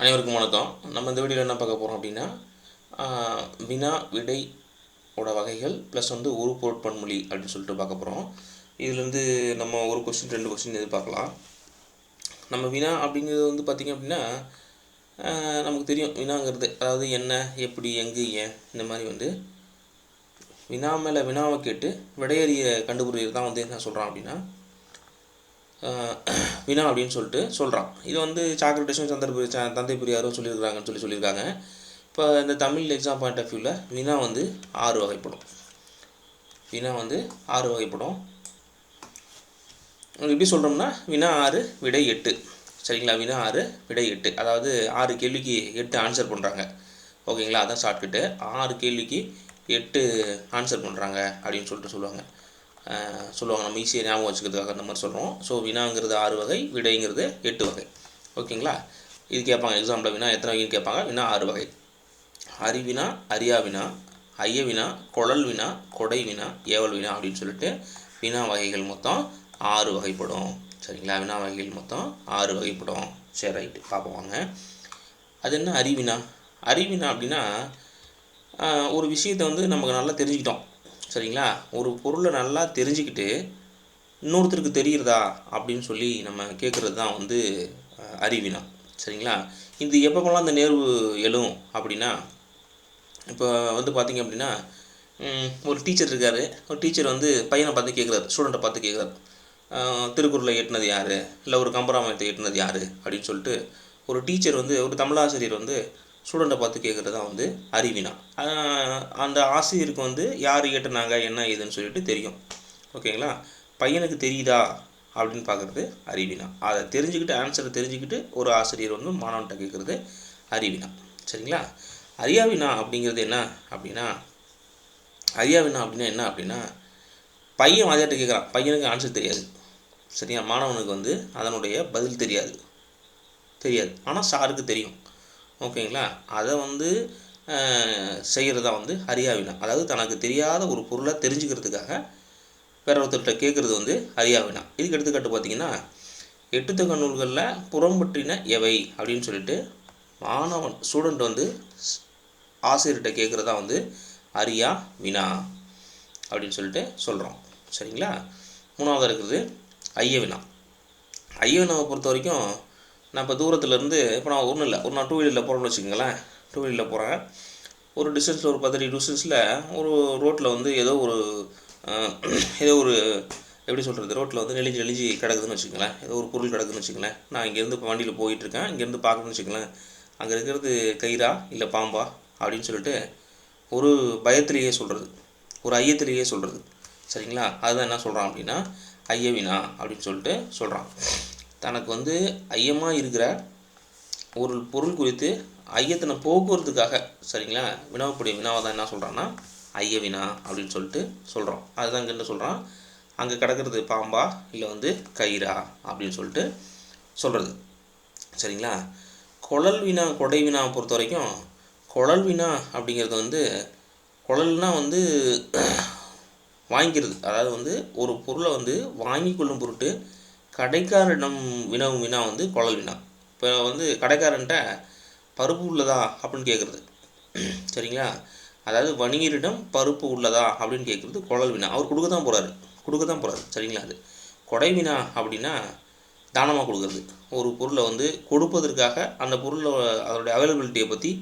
அனைவருக்கும் வணக்கம். நம்ம இந்த வீடியோவில் என்ன பார்க்க போகிறோம் அப்படின்னா, வினா விடை ஓட வகைகள் ப்ளஸ் வந்து ஒரு பொருட்பன்மொழி அப்படின்னு சொல்லிட்டு பார்க்க போகிறோம். இதுலேருந்து நம்ம ஒரு கொஸ்டின் 2 கொஸ்டின் எதிர்பார்க்கலாம். நம்ம வினா அப்படிங்கிறது வந்து பார்த்திங்க அப்படின்னா, நமக்கு தெரியும் வினாங்கிறது அதாவது என்ன, எப்படி, எங்கு, ஏன் இந்த மாதிரி வந்து வினா மேலே வினாவை கேட்டு விடையறிய கண்டுபிடிக்கிறது தான் வந்து என்ன சொல்கிறான் அப்படின்னா வினா அப்படின்னு சொல்லிட்டு சொல்கிறான். இது வந்து சாக்ரட்டிஸும் தந்தை பெரியாரும் சொல்லியிருக்காங்கன்னு சொல்லியிருக்காங்க. இப்போ இந்த தமிழ் எக்ஸாம் பாயிண்ட் ஆஃப் வியூவில் வினா வந்து 6 வகைப்படும். வினா வந்து 6 வகைப்படும். எப்படி சொல்கிறோம்னா வினா 6 விடை 8. சரிங்களா? வினா 6 விடை 8, அதாவது 6 கேள்விக்கு 8 ஆன்சர் பண்ணுறாங்க. ஓகேங்களா? அதான் ஷார்ட்கட்டு. 6 கேள்விக்கு 8 ஆன்சர் பண்ணுறாங்க அப்படின்னு சொல்லிட்டு சொல்லுவாங்க. நம்ம ஈஸியாக ஞாபகம் வச்சுக்கிறதுக்காக அந்த மாதிரி சொல்கிறோம். ஸோ வினாங்கிறது 6 வகை, விடைங்கிறது 8 வகை. ஓகேங்களா? இது கேட்பாங்க எக்ஸாம்பிள். வினா எத்தனை வகைன்னு கேட்பாங்க. வினா 6 வகை: அறிவினா, அறியா வினா, ஐய வினா, குழல் வினா, கொடை வினா, ஏவல் வினா அப்படின்னு சொல்லிட்டு வினா வகைகள் மொத்தம் 6 வகைப்படும். சரிங்களா? வினா வகைகள் மொத்தம் 6 வகைப்படும். சரி, ரைட்டு, பார்ப்போம் வாங்க. அது என்ன அறிவினா? அறிவினா அப்படின்னா ஒரு விஷயத்தை வந்து நமக்கு நல்லா தெரிஞ்சுக்கிட்டோம். சரிங்களா? ஒரு பொருளை நல்லா தெரிஞ்சுக்கிட்டு இன்னொருத்தருக்கு தெரிகிறதா அப்படின்னு சொல்லி நம்ம கேட்குறது தான் வந்து அறிவினா. சரிங்களா? இது எப்பப்போலாம் அந்த நேர்வு எழும் அப்படின்னா, இப்போ வந்து பார்த்திங்க அப்படின்னா, ஒரு டீச்சர் இருக்கார். ஒரு டீச்சர் வந்து பையனை பார்த்து கேட்குறாரு, ஸ்டூடெண்ட்டை பார்த்து கேட்குறாரு, திருக்குறளை எட்டுனது யார், இல்லை ஒரு கம்பராமாயணத்தை எட்டுனது யார் அப்படின்னு சொல்லிட்டு ஒரு டீச்சர் வந்து, ஒரு தமிழாசிரியர் வந்து ஸ்டூடெண்ட்டை பார்த்து கேட்குறது தான் வந்து அறிவினா. அந்த ஆசிரியருக்கு வந்து யார் ஏற்றுனாங்க என்ன ஏதுன்னு சொல்லிட்டு தெரியும். ஓகேங்களா? பையனுக்கு தெரியுதா அப்படின்னு பார்க்குறது அறிவினா. அதை தெரிஞ்சுக்கிட்டு, ஆன்சரை தெரிஞ்சுக்கிட்டு ஒரு ஆசிரியர் வந்து மாணவன்கிட்ட கேட்குறது அறிவினா. சரிங்களா? அறியாவினா அப்படிங்கிறது என்ன அப்படின்னா, அறியாவினா அப்படின்னா என்ன அப்படின்னா, பையன் வாதியார்ட்ட கேட்குறான், பையனுக்கு ஆன்சர் தெரியாது. சரியா? மாணவனுக்கு வந்து அதனுடைய பதில் தெரியாது. ஆனால் சாருக்கு தெரியும். ஓகேங்களா? அதை வந்து செய்கிறதா வந்து அறியாவினா. அதாவது தனக்கு தெரியாத ஒரு பொருளை தெரிஞ்சுக்கிறதுக்காக வேற ஒருத்தர்கிட்ட கேட்குறது வந்து அறியாவினா. இதுக்கு எடுத்துக்காட்டு பார்த்திங்கன்னா, எட்டுத்தொகை நூல்களில் புறம்பற்றின எவை அப்படின்னு சொல்லிட்டு ஸ்டூடெண்ட் வந்து ஆசிரியர்கிட்ட கேட்குறதா வந்து அறியா வினா அப்படின்னு சொல்லிட்டு சொல்கிறோம். சரிங்களா? 3வது இருக்குது ஐய வினா. ஐய வினாவை பொறுத்த வரைக்கும், நான் இப்போ தூரத்துலேருந்து, இப்போ நான் ஒன்றும் இல்லை, நான் 2 வீலரில் போகிறேன்னு வச்சுக்கோங்களேன். 2 வீலரில் போகிறேன். ஒரு டிஸ்டன்ஸில், ஒரு 10 அடி டிஸ்டன்ஸில் ஒரு ரோட்டில் வந்து ஏதோ ஒரு எப்படி சொல்கிறது, ரோட்டில் வந்து நெளிஞ்சு கிடக்குதுன்னு வச்சுக்கோங்களேன். ஏதோ ஒரு பொருள் கிடக்குதுன்னு வச்சுக்கோங்களேன். நான் இங்கேருந்து இப்போ வண்டியில் போயிட்டுருக்கேன். இங்கேருந்து பார்க்கணுன்னு வச்சுக்கோங்களேன். அங்கே இருக்கிறது கயிறா இல்லை பாம்பா அப்படின்னு சொல்லிட்டு ஒரு பயத்திலேயே சொல்கிறது, ஒரு ஐயத்திலேயே சொல்கிறது. சரிங்களா? அதுதான் என்ன சொல்கிறான் அப்படின்னா ஐய வினா அப்படின்னு சொல்லிட்டு சொல்கிறான். தனக்கு வந்து ஐயமாக இருக்கிற ஒரு பொருள் குறித்து ஐயத்தினை போக்குவரத்துக்காக, சரிங்களா, வினாவக்கூடிய வினாவை தான் என்ன சொல்கிறான்னா ஐய வினா அப்படின்னு சொல்லிட்டு சொல்கிறோம். அதுதான் இங்கே என்ன சொல்கிறான், அங்கே கிடக்கிறது பாம்பா இல்லை வந்து கயிறா அப்படின்னு சொல்லிட்டு சொல்கிறது. சரிங்களா? குழல் வினா, கொடை வினாவை பொறுத்த வரைக்கும், குழல் வினா அப்படிங்கிறது வந்து, குழல்னால் வந்து வாங்கிக்கிறது. அதாவது வந்து ஒரு பொருளை வந்து வாங்கி கொள்ளும் பொருட்டு கடைக்காரனிடம் வினவும் வினா வந்து குழல் வினா. இப்போ வந்து கடைக்காரன்ட்ட பருப்பு உள்ளதா அப்படின்னு கேட்குறது. சரிங்களா? அதாவது வணிகரிடம் பருப்பு உள்ளதா அப்படின்னு கேட்குறது குழல் வினா. அவர் கொடுக்க தான் போகிறாரு. சரிங்களா? அது கொடை வினா அப்படின்னா தானமாக கொடுக்குறது. ஒரு பொருளை வந்து கொடுப்பதற்காக அந்த பொருளை அதனுடைய அவைலபிலிட்டியை பற்றி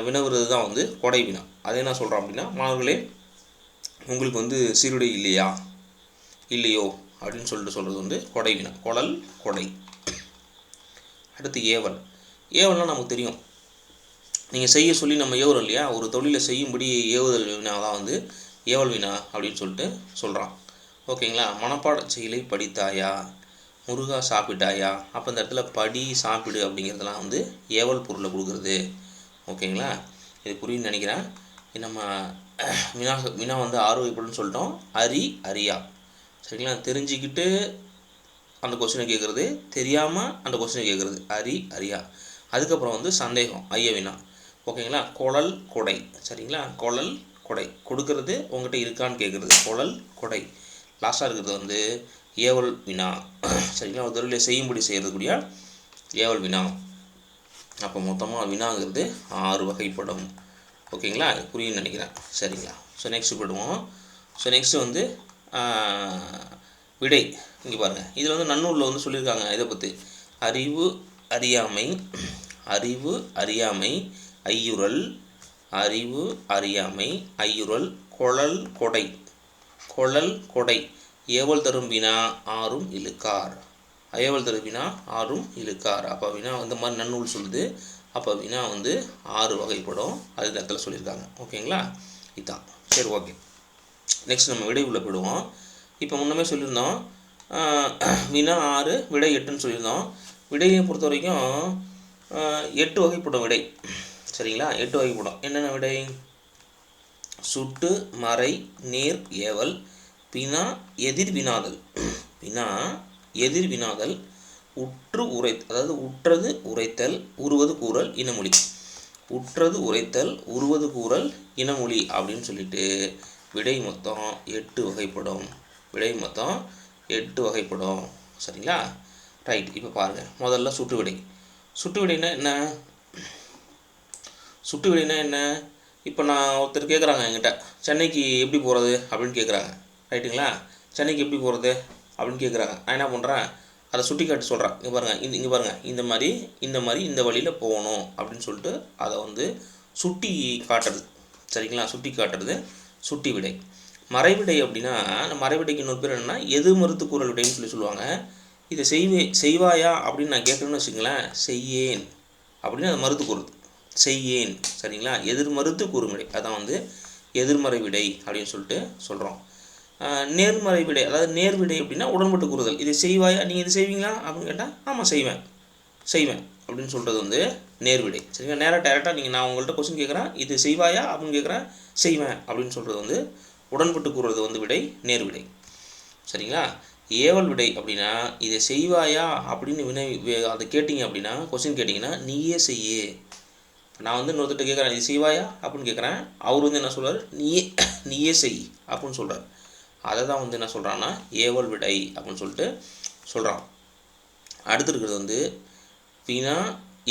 வினவுறது தான் வந்து கொடை வினா. அதை என்ன சொல்கிறோம் அப்படின்னா, மாணவர்களே உங்களுக்கு வந்து சீருடை இல்லையோ அப்படின்னு சொல்லிட்டு சொல்கிறது வந்து கொடை வினா. குழல், கொடை. அடுத்து ஏவல். ஏவல்னால் நமக்கு தெரியும், நீங்கள் செய்ய சொல்லி நம்ம ஏவுறோம் இல்லையா, ஒரு தொழிலை செய்யும்படி ஏவுதல் வினா தான் வந்து ஏவல் வினா அப்படின்னு சொல்லிட்டு சொல்கிறான். ஓகேங்களா? மனப்பாட செயலை படித்தாயா, முருகா சாப்பிட்டாயா, அப்போ இந்த இடத்துல படி, சாப்பிடு அப்படிங்கிறதுலாம் வந்து ஏவல் பொருளை கொடுக்குறது. ஓகேங்களா? இது புரியுன்னு நினைக்கிறேன். நம்ம வினா வந்து 6 வகைப்படுன்னு சொல்லிட்டோம். அறியா. சரிங்களா? தெரிஞ்சுக்கிட்டு அந்த கொஸ்டினை கேட்குறது, தெரியாமல் அந்த கொஸ்டினை கேட்குறது அறியா. அதுக்கப்புறம் வந்து சந்தேகம், ஐய வினா. ஓகேங்களா? குழல், கொடை. சரிங்களா? குழல், கொடை கொடுக்கறது உங்கள்கிட்ட இருக்கான்னு கேட்குறது குழல், கொடை. லாஸ்ட்டாக இருக்கிறது வந்து ஏவல் வினா. சரிங்களா? ஒரு தொழிலை செய்யும்படி செய்கிறதுக்கூடிய ஏவல் வினா. அப்போ மொத்தமாக வினாங்கிறது 6 வகைப்படும். ஓகேங்களா, புரியுன்னு நினைக்கிறேன். சரிங்களா, ஸோ நெக்ஸ்ட் போடுவோம். ஸோ நெக்ஸ்ட்டு வந்து விடை. இங்கே பாருங்கள், இதில் வந்து நன்னூலில் வந்து சொல்லியிருக்காங்க இதை பற்றி. அறிவு அறியாமை, அறிவு அறியாமை ஐயுறல், அறிவு அறியாமை ஐயுறல் கொளல் கொடை, கொளல் கொடை ஏவல் தரும் வினா ஆறும் இழுக்கார், ஏவல் தரும் வினா ஆறும் இழுக்கார். அப்போ வினா இந்த மாதிரி நன்னூல் சொல்லுது. அப்போ வினா வந்து 6 வகைப்படும். அது இந்த இடத்துல சொல்லியிருக்காங்க. ஓகேங்களா, இதுதான். சரி, ஓகே. நெக்ஸ்ட் நம்ம விடை உள்ள போயிடுவோம். இப்போ முன்னமே சொல்லியிருந்தோம் வினா 6 விடை 8ன்னு சொல்லியிருந்தோம். விடையை பொறுத்த வரைக்கும் 8 வகைப்படும் விடை. சரிங்களா, 8 வகைப்படும். என்னென்ன விடை? சுட்டு, மறை, நேர், ஏவல், வினா, எதிர் வினாதல், வினா எதிர் வினாதல், உற்று உரை, அதாவது உற்றது உரைத்தல், உருவது கூறல், இனமொழி, உற்றது உரைத்தல், உருவது கூறல், இனமொழி அப்படின்னு சொல்லிட்டு விடை மொத்தம் 8 வகைப்படும். விடை மொத்தம் 8 வகைப்படும். சரிங்களா, ரைட். இப்போ பாருங்கள், முதல்ல சுட்டு விடை. சுட்டு விடைனா என்ன? சுட்டு விடைனா என்ன? இப்போ நான் ஒருத்தர் கேட்குறாங்க என்கிட்ட, சென்னைக்கு எப்படி போகிறது அப்படின்னு கேட்குறாங்க. ரைட்டுங்களா, சென்னைக்கு எப்படி போகிறது அப்படின்னு கேட்குறாங்க. நான் என்ன பண்ணுறேன், அதை சுட்டி காட்டி சொல்கிறேன். இங்கே பாருங்கள், இங்கே பாருங்கள், இந்த மாதிரி இந்த வழியில் போகணும் அப்படின்னு சொல்லிட்டு அதை வந்து சுட்டி காட்டுறது. சரிங்களா, சுட்டி காட்டுறது சுட்டி விடை. மறைவிடை அப்படின்னா, அந்த மறைவிடைக்கு இன்னொரு பேர் என்னென்னா எதிர்மறுத்து கூறல் விடைன்னு சொல்லுவாங்க. இதை செய்வாயா அப்படின்னு நான் கேட்குறேன்னு வச்சுங்களேன், செய்யேன் அப்படின்னு அதை மறுத்து கூறுது, செய்யேன். சரிங்களா, எதிர்மறுத்து கூறும் விடை, அதான் வந்து எதிர்மறை விடை அப்படின்னு சொல்லிட்டு சொல்கிறோம். நேர்மறை விடை, அதாவது நேர்விடை அப்படின்னா உடன்பட்டு கூறுதல். இதை செய்வாயா, நீங்கள் இது செய்வீங்களா அப்படின்னு கேட்டால் ஆமாம் செய்வேன் அப்படின்னு சொல்கிறது வந்து நேர்விடை. சரிங்களா, நேராக டேரெக்டாக நீங்கள் நான் உங்கள்கிட்ட கொஸ்டின் கேட்குறேன், இது செய்வாயா அப்படின்னு கேட்குறேன், செய்வேன் அப்படின்னு சொல்கிறது வந்து உடன்பட்டு கூறுறது வந்து விடை, நேர்விடை. சரிங்களா, ஏவல் விடை அப்படின்னா இதை செய்வாயா அப்படின்னு அதை கேட்டிங்க அப்படின்னா, கொஸ்டின் கேட்டிங்கன்னா நீயே செய்ய. நான் வந்து இன்னொருத்தர் கேட்குறேன், இது செய்வாயா அப்படின்னு கேட்குறேன், அவர் வந்து என்ன சொல்கிறார், நீயே செய் அப்படின்னு சொல்கிறார். அதை தான் வந்து என்ன சொல்கிறான்னா ஏவல் விடை அப்படின்னு சொல்லிட்டு சொல்கிறான். அடுத்து இருக்கிறது வந்து வினா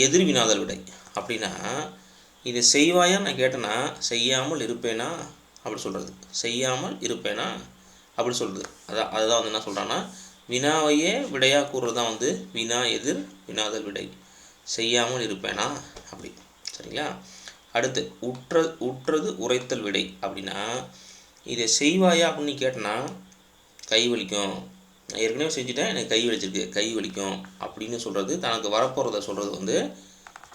எதிர் வினாதல் விடை. அப்படின்னா இதை செய்வாயா நான் கேட்டேன்னா செய்யாமல் இருப்பேனா அப்படி சொல்கிறது, செய்யாமல் இருப்பேனா அப்படி சொல்கிறது. அதுதான் வந்து என்ன சொல்கிறான்னா வினாவையே விடையாக கூறுறது தான் வந்து வினா எதிர் வினாதல் விடை, செய்யாமல் இருப்பேனா அப்படி. சரிங்களா, அடுத்து உற்றது உரைத்தல் விடை. அப்படின்னா இதை செய்வாயா அப்படின்னு கேட்டேன்னா கை வலிக்கும், நான் ஏற்கனவே செஞ்சுட்டேன், எனக்கு கை வலிச்சிருக்கு, கை வலிக்கும் அப்படின்னு சொல்கிறது, தனக்கு வரப்போகிறத சொல்கிறது வந்து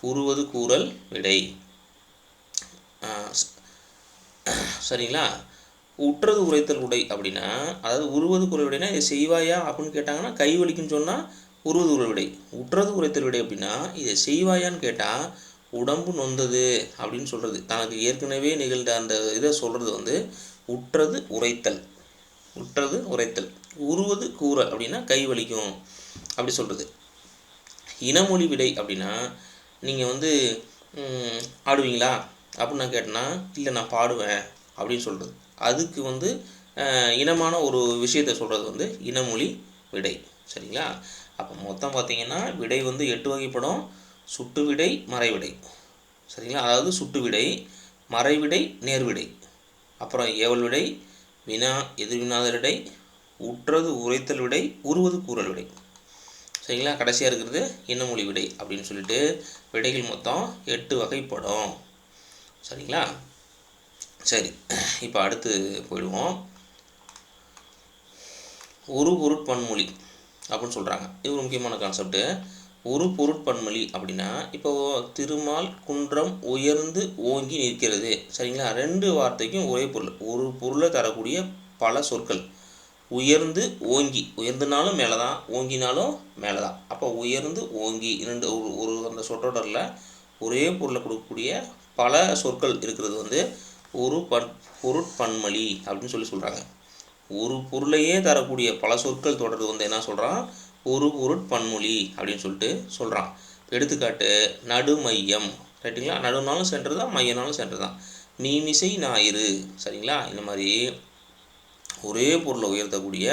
உருவது கூறல் விடை. சரிங்களா, உற்றது உரைத்தல் விடை அப்படின்னா, அதாவது உருவது கூறல் விடைனா இதை செய்வாயா அப்படின்னு கேட்டாங்கன்னா கை வலிக்குன்னு சொன்னால் உருவது கூறல் விடை. உற்றது உரைத்தல் விடை அப்படின்னா இதை செய்வாயான்னு கேட்டால் உடம்பு நொந்தது அப்படின்னு சொல்கிறது, தனக்கு ஏற்கனவே நிகழ்ந்த அந்த இதை சொல்கிறது வந்து உற்றது உரைத்தல். உற்றது உரைத்தல். உருவது கூறல் அப்படின்னா கை வலிக்கும் அப்படி சொல்கிறது. இனமொழி விடை அப்படின்னா நீங்கள் வந்து ஆடுவீங்களா அப்படின்னு நான் கேட்டேன்னா இல்லை நான் பாடுவேன் அப்படின்னு சொல்கிறது, அதுக்கு வந்து இனமான ஒரு விஷயத்தை சொல்கிறது வந்து இனமொழி விடை. சரிங்களா, அப்போ மொத்தம் பார்த்திங்கன்னா விடை வந்து 8 வகைப்படும். சுட்டு விடை, மறைவிடை. சரிங்களா, அதாவது சுட்டு விடை, மறைவிடை, நேர்விடை, அப்புறம் ஏவல் விடை, வினா எதிர் வினாதல் விடை, உற்றது உரைத்தல் விடை, உருவது கூறல் விடை. சரிங்களா, கடைசியாக இருக்கிறது இனமொழி விடை அப்படின்னு சொல்லிட்டு விடைகள் மொத்தம் 8 வகைப்படும். சரிங்களா, சரி, இப்போ அடுத்து போயிடுவோம். ஒரு பொருட்பன்மொழி அப்படின்னு சொல்கிறாங்க. இது ஒரு முக்கியமான கான்செப்ட்டு. ஒரு பொருட்பன்மொழி அப்படின்னா இப்போது திருமால் குன்றம் உயர்ந்து ஓங்கி நிற்கிறது. சரிங்களா, 2 வார்த்தைக்கும் ஒரே பொருள், ஒரு பொருளை தரக்கூடிய பல சொற்கள். உயர்ந்து ஓங்கி, உயர்ந்துனாலும் மேலே தான், ஓங்கினாலும் மேலே தான். அப்போ உயர்ந்து ஓங்கி ஒரு அந்த சொற்றொடரில் ஒரே பொருளை கொடுக்கக்கூடிய பல சொற்கள் இருக்கிறது வந்து ஒரு பொருட்பன்மொழி அப்படின்னு சொல்கிறாங்க. ஒரு பொருளையே தரக்கூடிய பல சொற்கள் தொடர்றது வந்து என்ன சொல்கிறான், ஒரு பொருட்பன்மொழி அப்படின்னு சொல்லிட்டு சொல்கிறான். எடுத்துக்காட்டு நடுமையம். ரைட்டுங்களா, நடுனாலும் சென்டர் தான், மையனாலும் சென்டர் தான். மீமிசை ஞாயிறு. சரிங்களா, இந்த மாதிரி ஒரே பொருளை உயர்த்தக்கூடிய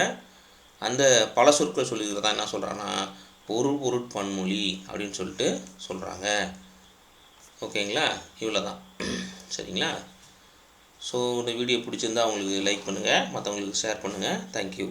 அந்த பல சொற்கள் சொல்லிக்கிறதா என்ன சொல்கிறான்னா ஒரு பொருட்பன்மொழி அப்படின்னு சொல்லிட்டு சொல்கிறாங்க. ஓகேங்களா, இவ்வளோ தான். சரிங்களா. ஸோ இந்த வீடியோ பிடிச்சிருந்தா உங்களுக்கு லைக் பண்ணுங்கள், மற்றவங்களுக்கு ஷேர் பண்ணுங்கள். தேங்க்யூ.